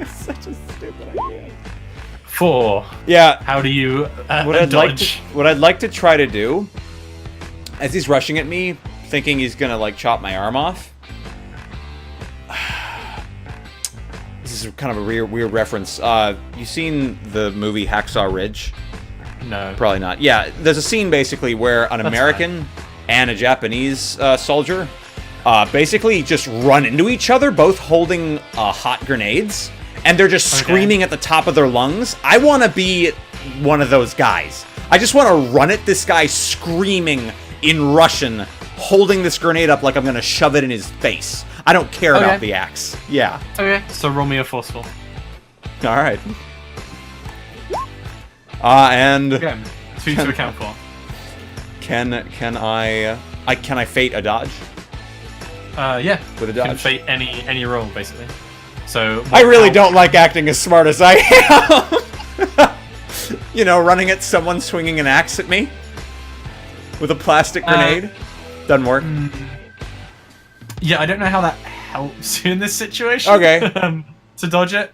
Such a stupid idea. 4. Yeah. How do you What I'd dodge? like to try to do, as he's rushing at me, thinking he's gonna chop my arm off. This is kind of a weird reference. You seen the movie Hacksaw Ridge? No. Probably not. Yeah, there's a scene basically where an American and a Japanese soldier basically just run into each other, both holding hot grenades, and they're just screaming at the top of their lungs. I want to be one of those guys. I just want to run at this guy screaming in Russian, holding this grenade up like I'm going to shove it in his face. I don't care about the axe. Yeah. Okay, so roll me a forceful. All right. And Again, 2 to account for. can I fate a dodge? Yeah. With a You can dodge. fate any roll, basically. So I really don't like acting as smart as I am. Running at someone swinging an axe at me with a plastic grenade. Doesn't work. Yeah, I don't know how that helps you in this situation. Okay. To dodge it.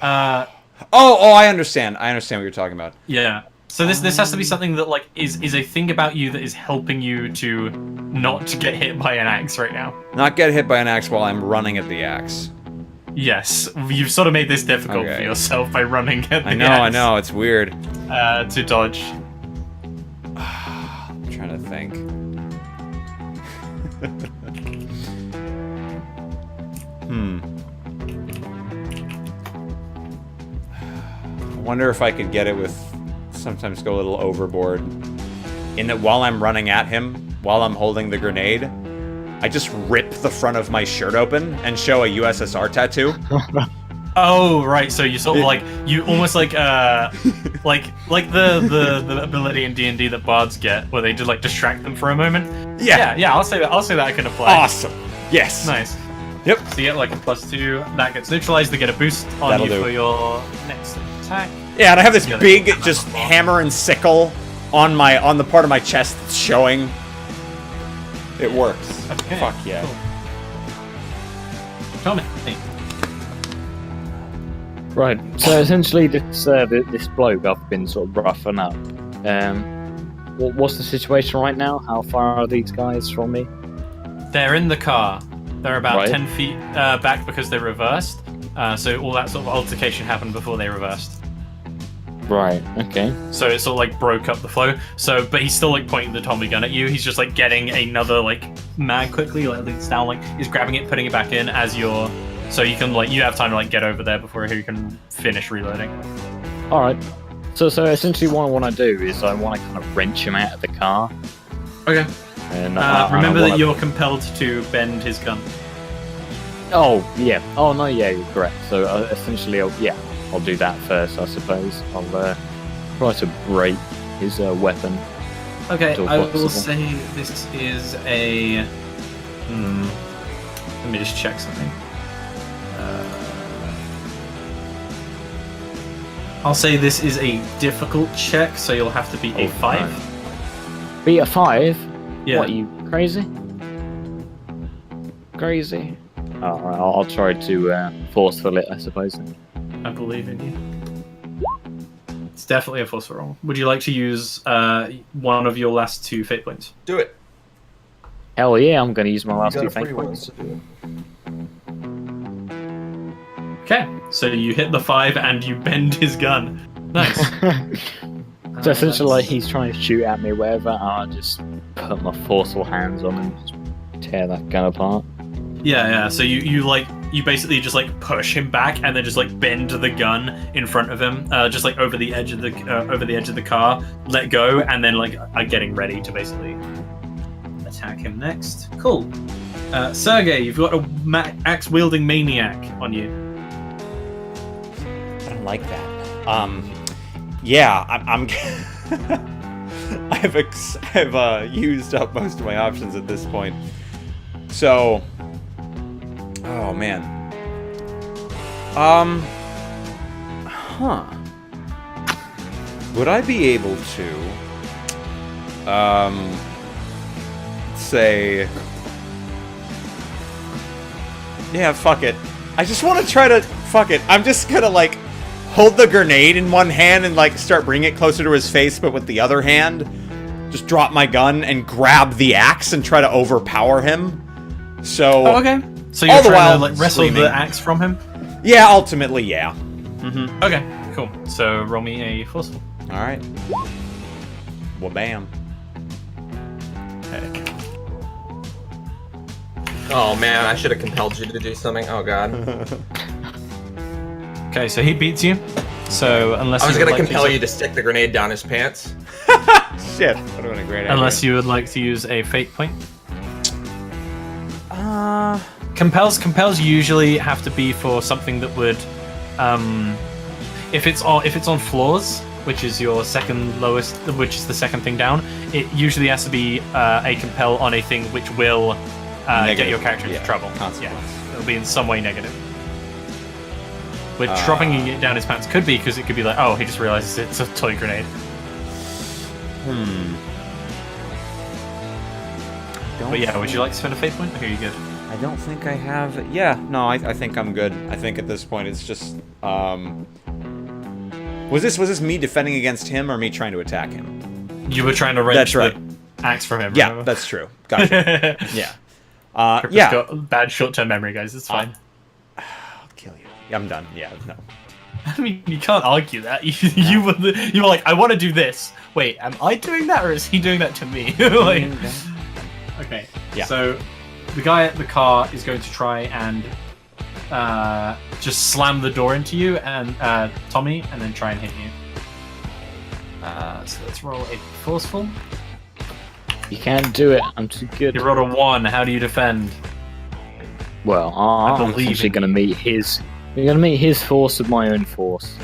Oh, I understand. I understand what you're talking about. Yeah. So this has to be something that is a thing about you that is helping you to not get hit by an axe right now. Not get hit by an axe while I'm running at the axe. Yes, you've sort of made this difficult for yourself by running at the axe. I know, it's weird. To dodge. I'm trying to think. I wonder if I could get it with sometimes go a little overboard. In that while I'm running at him, while I'm holding the grenade, I just rip the front of my shirt open and show a USSR tattoo. Oh, right. So you sort of you almost like the ability in D&D that bards get, where they just distract them for a moment. Yeah. Yeah. I'll say that I can apply. Awesome. Yes. Nice. Yep. So you get a +2. That gets neutralized. They get a boost on That'll you do. for your next attack. Yeah, and I have this Yeah, big that's just cool. hammer and sickle on the part of my chest that's showing. It works. Okay, Fuck yeah. cool. Tell me. Right. So essentially, this bloke I've been sort of roughing up. What's the situation right now? How far are these guys from me? They're in the car. They're about Right. 10 feet back because they reversed. So all that sort of altercation happened before they reversed. Right. Okay. So it sort of broke up the flow. So, but he's still pointing the Tommy gun at you. He's just getting another mag quickly. It's down. He's grabbing it, putting it back in as you're. So you can you have time to get over there before you can finish reloading. All right. So essentially, what I want to do is I want to kind of wrench him out of the car. Okay. And Remember I that wanna- you're compelled to bend his gun. Oh yeah. Oh no, yeah, you're correct. So essentially, I'll do that first, I suppose. I'll try to break his weapon. Okay, Still I will possible. say this is a. Let me just check something. I'll say this is a difficult check, so you'll have to beat a 5. Beat a 5? Yeah. What, you crazy? Crazy? Alright, I'll try to forceful it, I suppose. I believe in you. It's definitely a force roll. Would you like to use one of your last 2 fate points? Do it. Hell yeah, I'm gonna use my last You 2 got a fate free one, points. so do it. Okay, so you hit the 5 and you bend his gun. Nice. So essentially, like, That's- he's trying to shoot at me, whatever, and I just put my forceful hands on him, just tear that gun apart. Yeah. So you basically just like push him back and then just like bend the gun in front of him, just like over the edge of the car. Let go, and then like are getting ready to basically attack him next. Cool. Sergey, you've got a axe wielding maniac on you. I don't like that. Yeah, I'm I've used up most of my options at this point. So, oh man. Would I be able to say, yeah, fuck it. I just want to try to fuck it. I'm just gonna like hold the grenade in one hand and like start bringing it closer to his face, but with the other hand, just drop my gun and grab the axe and try to overpower him. So, Oh, okay. So All you're the trying while to like wrestle screaming. the axe from him. yeah, ultimately, yeah. Okay, cool. So roll me a forceful. All right. Well, bam. Heck. Oh man, I should have compelled you to do something. Oh god. Okay, so he beats you. So unless I was you would gonna like compel to you to stick the grenade down his pants. Shit. That would have been a great idea. unless you would like to use a fate point. Uh, Compels usually have to be for something that would, if it's on floors, which is your second lowest, which is the second thing down, it usually has to be a compel on a thing which will get Negative, your character into yeah, trouble. consequence. Yeah, it'll be in some way negative. Which Uh, dropping it down his pants could be, because it could be like, oh, he just realizes it's a toy grenade. But yeah, would you like to spend a fate point? Okay, you good. I don't think I have. Yeah, no, I think I'm good. I think at this point it's just. Was this me defending against him or me trying to attack him? You were trying to wrench That's right. the axe from him. Yeah, remember? that's true. Gotcha. Yeah. Crippa's Yeah. got bad short-term memory, guys. It's fine. I'll kill you. Yeah, I'm done. Yeah, no. I mean, you can't argue that. You were like, I want to do this. Wait, am I doing that or is he doing that to me? Like, okay. Yeah. So the guy at the car is going to try and just slam the door into you and Tommy, and then try and hit you. So let's roll a forceful. You can't do it. I'm too good. You rolled a 1. How do you defend? Well, I'm believe actually in going to meet his. You're going to meet his force with my own force.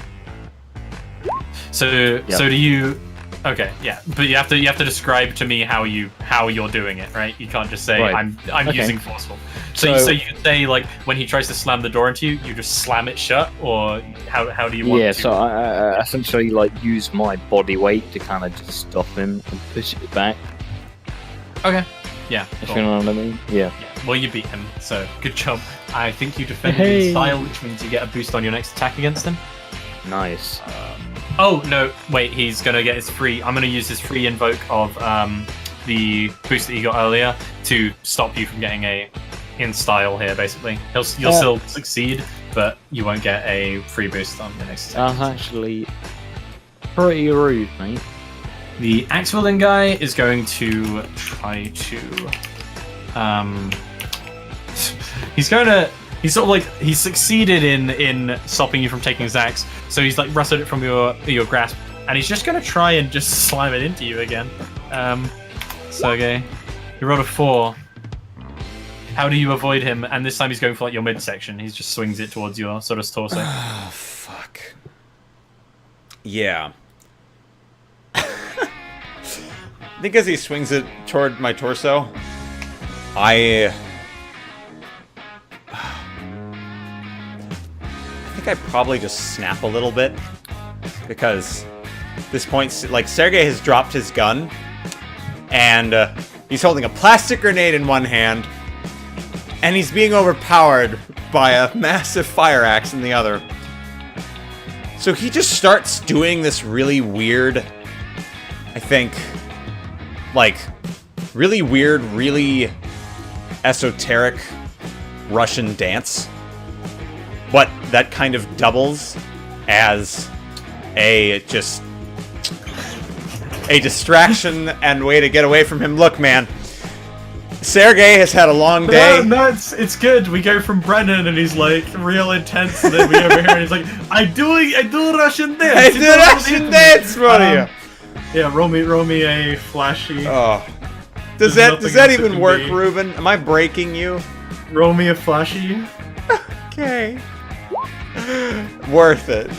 So so do you? Okay, yeah, but you have to describe to me how you're doing it, right? You can't just say Right. I'm Okay. using forceful. So So- you say like when he tries to slam the door into you, you just slam it shut, or how do you want Yeah, to? so I essentially like use my body weight to kind of just stop him and push it back. Okay, yeah, If cool. you know what I mean? Yeah. Yeah, well, you beat him, so good job. I think you defended Hey. in style, which means you get a boost on your next attack against him. Nice. Oh no, wait, he's gonna get his free. I'm gonna use his free invoke of the boost that he got earlier to stop you from getting a in style here. Basically, you'll still succeed, but you won't get a free boost on the next attack. That's actually pretty rude, mate. The axe wielding guy is going to try to he's sort of like he's succeeded in stopping you from taking his axe, so he's like wrestled it from your grasp, and he's just gonna try and just slam it into you again. Sergey, You rolled a 4. How do you avoid him? And this time he's going for like your midsection. He just swings it towards your sort of torso. Oh, fuck. Yeah. I think as he swings it toward my torso, I think I probably just snap a little bit. Because at this point, like, Sergey has dropped his gun. And he's holding a plastic grenade in one hand. And he's being overpowered by a massive fire axe in the other. So he just starts doing this really weird, I think, like, really weird, really esoteric Russian dance. But that kind of doubles as a distraction and way to get away from him. Look, man. Sergey has had a long day. No, it's good. We go from Brennan and he's like real intense, and then we over here and he's like, I do Russian dance. I do Russian dance for you. Yeah, roll me a flashy. Oh, does There's that nothing even to work, be. Ruben? Am I breaking you? Roll me a flashy. Okay. Worth it.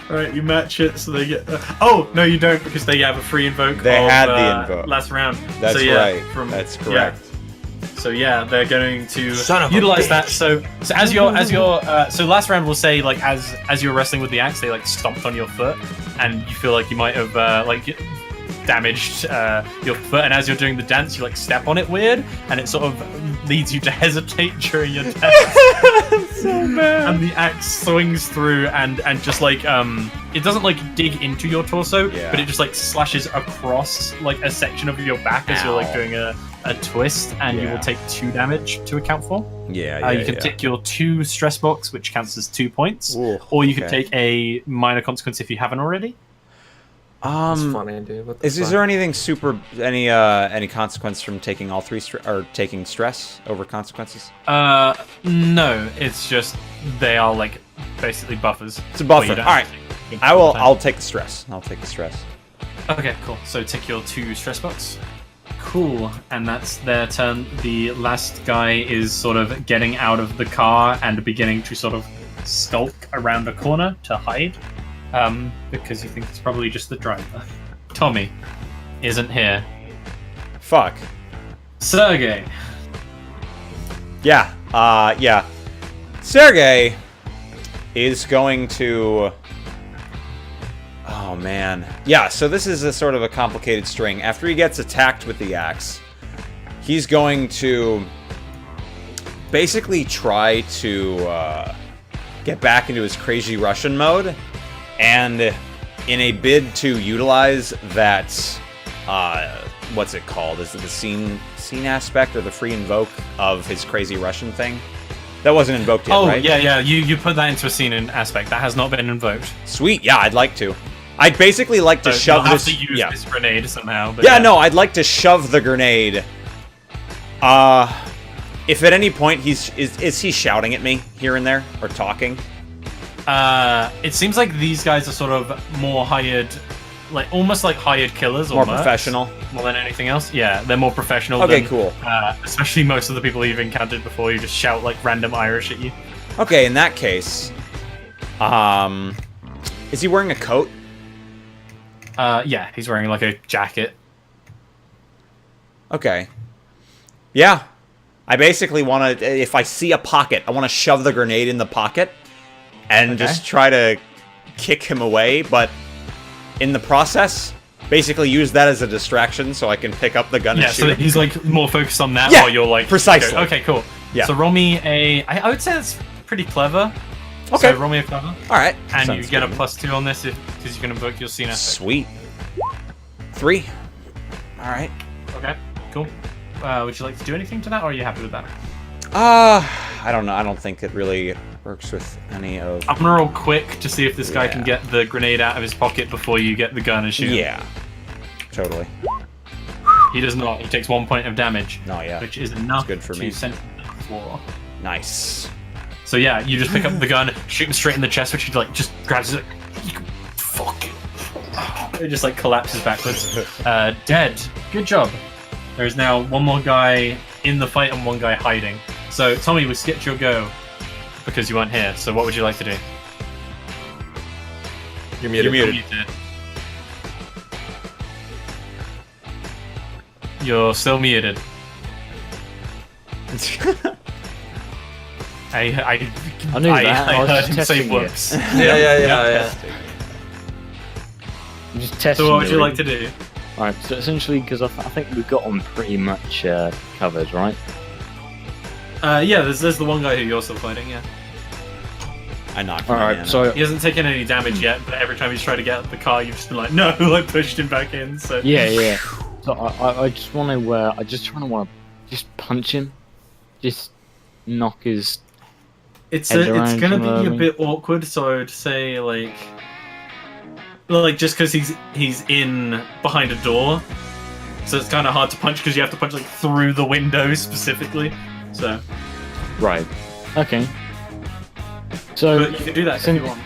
Alright, you match it so they get. Oh no, you don't because they have a free invoke. They of, had the invoke. last round. That's so, yeah, right. From, That's correct. Yeah. So yeah, they're going to Son of a utilize bitch. that. So as your so last round we'll say like as you're wrestling with the axe, they like stomped on your foot, and you feel like you might have like damaged your foot, and as you're doing the dance, you like step on it weird, and it sort of leads you to hesitate during your dance. So bad. And the axe swings through and just like it doesn't like dig into your torso, Yeah. but it just like slashes across like a section of your back as you're like Ow. doing a twist, and you Yeah. will take 2 damage to account for. Yeah, You can take your 2 stress box, which counts as 2 points, Ooh, or you can okay. take a minor consequence if you haven't already. It's funny, dude. What the Is fuck? there anything any consequence from taking all 3 or taking stress over consequences? No, it's just they are like basically buffers. It's a buffer. But you don't All have right. to take I will. them. I'll take the stress. I'll take the stress. Okay, cool. So take your 2 stress box. Cool, and that's their turn. The last guy is sort of getting out of the car and beginning to sort of skulk around a corner to hide, because you think it's probably just the driver. Tommy isn't here. Fuck. Sergey. Yeah. Yeah. Sergey is going to. Oh man. Yeah. So this is a sort of a complicated string. After he gets attacked with the axe, he's going to basically try to get back into his crazy Russian mode, and in a bid to utilize that, what's it called? Is it the scene aspect or the free invoke of his crazy Russian thing? That wasn't invoked yet, Oh, right? yeah. You put that into a scene in aspect. That has not been invoked. Sweet. Yeah, I'd like to. I'd basically like to So shove you'll have this. to use yeah. this grenade somehow. But Yeah, no, I'd like to shove the grenade. If at any point is he shouting at me here and there or talking? It seems like these guys are sort of more hired, like almost like hired killers or More mercs, professional. more than anything else. Yeah, they're more professional. Okay, than, cool. Especially most of the people you've encountered before, you just shout like random Irish at you. Okay, in that case, is he wearing a coat? Yeah, he's wearing like a jacket. Okay. Yeah. I basically want to, if I see a pocket, I want to shove the grenade in the pocket and just try to kick him away, but in the process, basically use that as a distraction so I can pick up the gun Yeah, and so shoot that him. he's like more focused on that Yeah, while you're like precisely. Okay, cool. Yeah. So roll me a. I would say that's pretty clever. Okay. So roll me a clever, All right. and Sounds you get good. a +2 on this because you can invoke your scene aspect. Sweet. 3. All right. Okay, cool. Would you like to do anything to that, or are you happy with that? I don't know. I don't think it really works with any of. I'm gonna roll quick to see if this guy Yeah. can get the grenade out of his pocket before you get the gun and shoot him. Yeah. Totally. He does not. He takes 1 point of damage, No, yeah. which is enough good for to me. send him to the floor. Nice. So yeah, you just pick up the gun, shoot him straight in the chest, which he like just grabs it. Fuck. It just like collapses backwards. Dead. Good job. There is now one more guy in the fight and one guy hiding. So, Tommy, we skipped your go because you weren't here. So, what would you like to do? You're muted. You're muted. You're still muted. I knew that. I was heard just him say testing you. whoops. Yeah. I'm just testing. So, what would you the like to do? Alright, so essentially, because I think we've got them pretty much covered, right? Yeah, there's the one guy who you're still fighting, yeah. I knocked him. Alright, so He hasn't taken any damage yet, but every time he's tried to get out the car, you've just been like, no, like pushed him back in. So yeah. So I just want to just punch him, just knock his. it's head it's around gonna some be a other bit awkward. So I would say like just because he's in behind a door, so it's kind of hard to punch because you have to punch like through the window specifically. So, Right. Okay. So but you can do that if you want.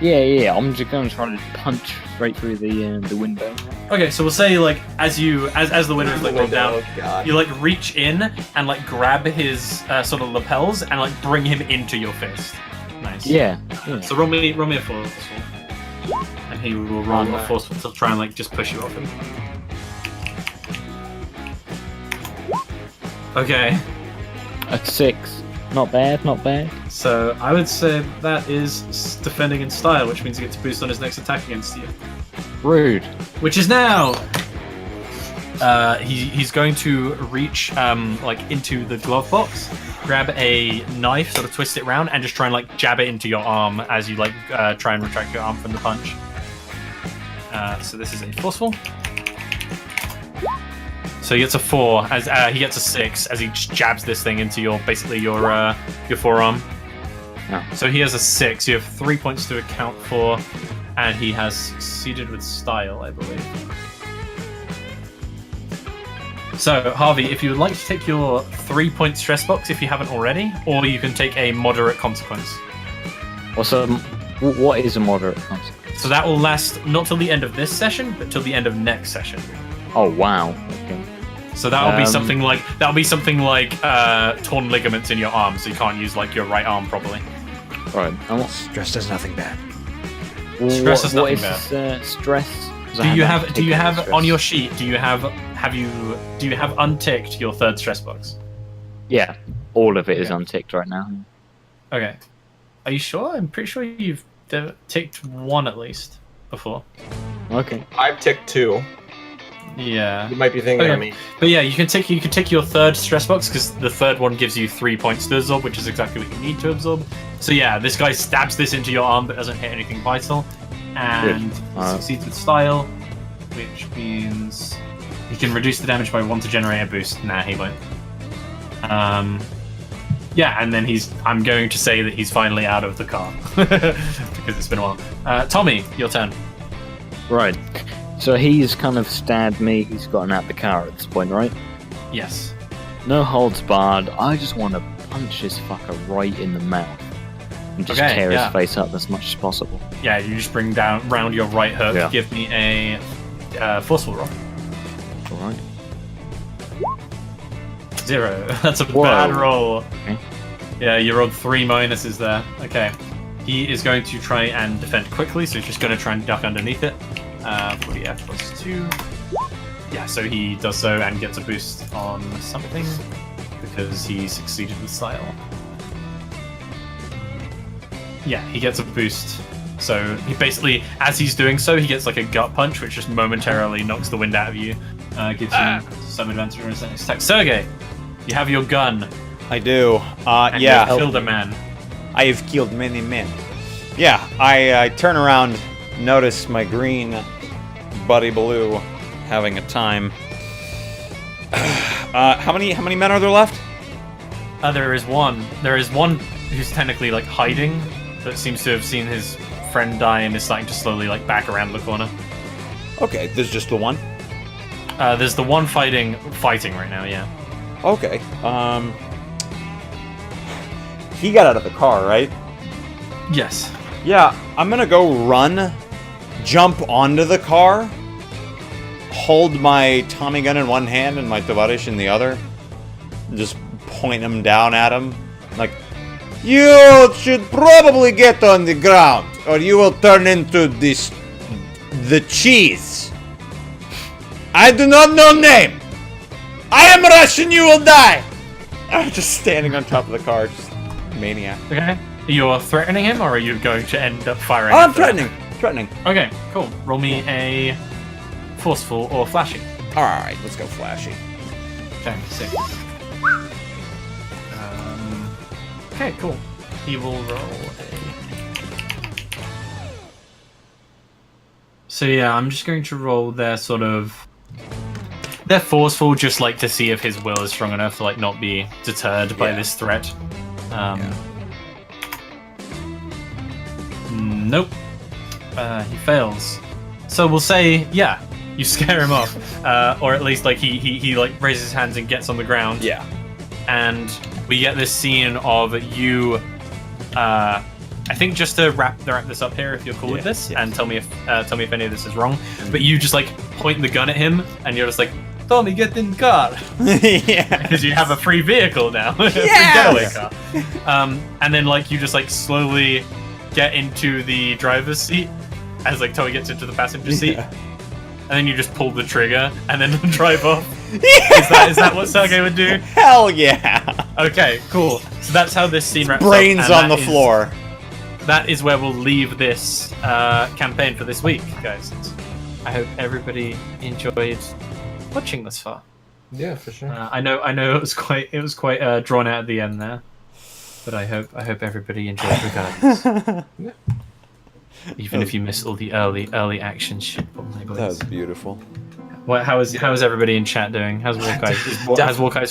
yeah. I'm just going to try to punch straight through the window. Okay, so we'll say like as the window's like rolled down, Oh, God. you like reach in and like grab his sort of lapels and like bring him into your fist. Nice. Yeah. So roll me a force, and he will roll a force to try and like just push you off him. Okay, A 6. Not bad. Not bad. so I would say that is defending in style, which means he gets a boost on his next attack against you, Rude. which is now. He's going to reach like into the glove box, grab a knife, sort of twist it around, and just try and like jab it into your arm as you like try and retract your arm from the punch. So this is a forceful. So he gets a 4 as he gets a 6 as he just jabs this thing into your forearm. Oh. So he has a 6. You have 3 points to account for, and he has succeeded with style, I believe. So, Harvey, if you would like to take your 3-point stress box if you haven't already, or you can take a moderate consequence. What is a moderate consequence? So that will last not till the end of this session, but till the end of next session. Oh wow. Okay. So that'll be something like torn ligaments in your arm, so you can't use like your right arm properly. Right. And Stress does nothing bad. Stress is what nothing is bad. Stress? Do you have on your sheet? Do you have unticked your 3rd stress box? Yeah, all of it is Okay. unticked right now. Okay. Are you sure? I'm pretty sure you've ticked 1 at least before. Okay. I've ticked 2. Yeah. You might be thinking Okay. of me. But yeah, you can take your 3rd stress box because the 3rd one gives you 3 points to absorb, which is exactly what you need to absorb. So yeah, this guy stabs this into your arm but doesn't hit anything vital, and succeeds with style, which means he can reduce the damage by 1 to generate a boost. Nah, he won't. Yeah, and then I'm going to say that he's finally out of the car because it's been a while. Tommy, your turn. Right. So he's kind of stabbed me. He's gotten out the car at this point, right? Yes. No holds barred. I just want to punch this fucker right in the mouth and just Okay, tear yeah. his face up as much as possible. Yeah, you just bring down round your right hook. Yeah. Give me a forceful roll. All right. 0. That's a Whoa. bad roll. Okay. Yeah, you rolled 3 minuses there. Okay. He is going to try and defend quickly, so he's just going to try and duck underneath it. 40F plus 2. Yeah, so he does so and gets a boost on something because he succeeded with style. Yeah, he gets a boost. So he basically, as he's doing so, he gets like a gut punch, which just momentarily knocks the wind out of you. Gives you some advantage on his next attack. Sergey, you have your gun. I do. And Yeah. you've killed a man. I have killed many men. Yeah, I turn around, notice my green buddy Baloo having a time. How many men are there left? There is one. There is one who's technically like hiding, but seems to have seen his friend die and is starting to slowly like back around the corner. Okay, there's just the one. There's the one fighting right now. Yeah. Okay. He got out of the car, right? Yes. Yeah, I'm gonna go run, jump onto the car, hold my Tommy gun in one hand and my Tovarish in the other. And just point them down at him. Like, you should probably get on the ground, or you will turn into the cheese. I do not know name. I am Russian, you will die. I'm just standing on top of the car, just maniac. Okay. You're threatening him, or are you going to end up firing? Oh, I'm after that? threatening. Okay, cool. Roll me a forceful or flashy. Alright, let's go flashy. Okay, sick. Okay, cool. He will roll a... So yeah, I'm just going to roll their sort of... They're forceful, just like to see if his will is strong enough to like not be deterred by this threat. Nope. He fails. So we'll say, yeah, you scare him off, or at least like he like raises his hands and gets on the ground. Yeah. And we get this scene of you. I think just to wrap this up here, if you're cool with this, and tell me if any of this is wrong. But you just like point the gun at him, and you're just like, Tommy, get in the car. Yeah. Because you have a free vehicle now. A free Yeah. getaway car. And then like you just like slowly get into the driver's seat as like Tommy gets into the passenger seat. And then you just pull the trigger and then drive off. Is that what Sergey would do? Hell yeah. Okay, cool. So that's how this scene wraps Brains up. on the floor. That is where we'll leave this campaign for this week, guys. I hope everybody enjoyed watching this far. Yeah, for sure. I know it was quite drawn out at the end there, but I hope everybody enjoyed regardless. Yeah. Even if you missed all the early action shit. Oh my god. That was beautiful. How is everybody in chat doing? How's Warkai? Has Warkai